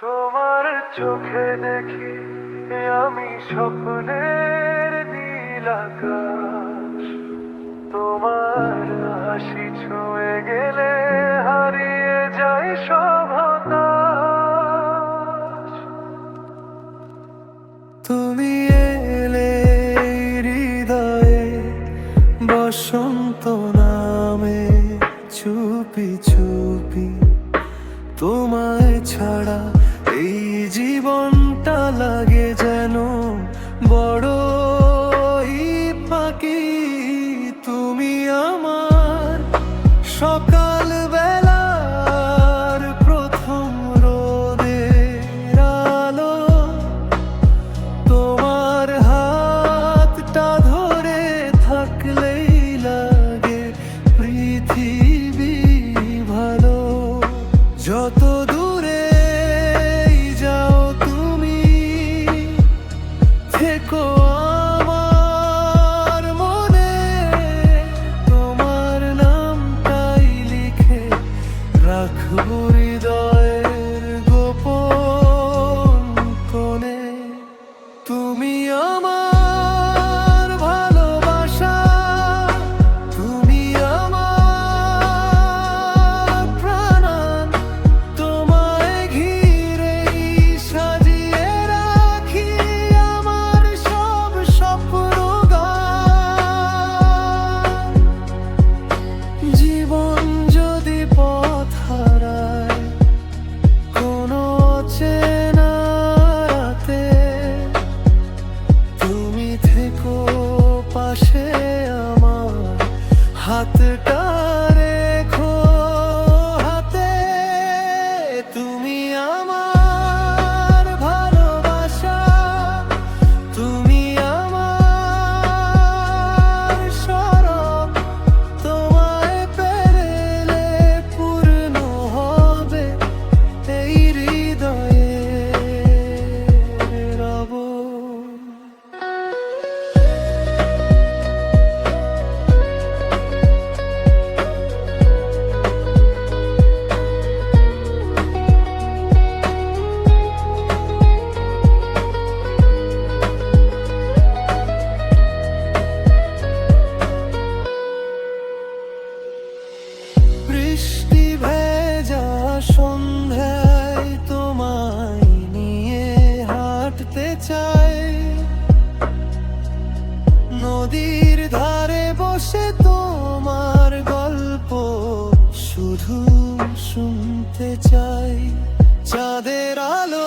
তোমার চোখে দেখি আমি স্বপ্নের নীল আকাশ। তোমার হাসি ছুঁয়ে গেলে হারিয়ে যায় সব হতাশ। তুমি এলে হৃদয়ে বসন্ত নামে চুপি চুপি। তোমায় ছাড়া এই জীবনটা লাগে যেন বড়ই ফাঁকি। তুমি আমার সকাল বেলার প্রথম রোদের আলো। তোমার হাতটা ধরে থাকলেই লাগে পৃথিবী ভালো। যত দূরে যাও তুমি থেকো আমার মনে। তোমার নামটাই লিখে রাখবো হৃদয়ের গোপন কোণে। তুমি আমার ভালোবাসা, তুমি আমার প্রাণ। তোমায় ঘিরেই সাজিয়ে রাখি আমার সব স্বপ্ন গান। জীবন যদি পথ হারায় কোনো অচেনা রাতে, তুমি থেকো পাশে আমার, হাতটা রেখো হাতে। তুমি আমার ভালোবাসা, তুমি আমার সরব। তোমায় পেলে পূর্ণ হবে এই হৃদয়ের রব। বৃষ্টি ভেজা সন্ধ্যায় তোমায় নিয়ে হাঁটতে চাই। নদীর ধারে বসে তোমার গল্প শুধু শুনতে চাই। চাঁদের আলো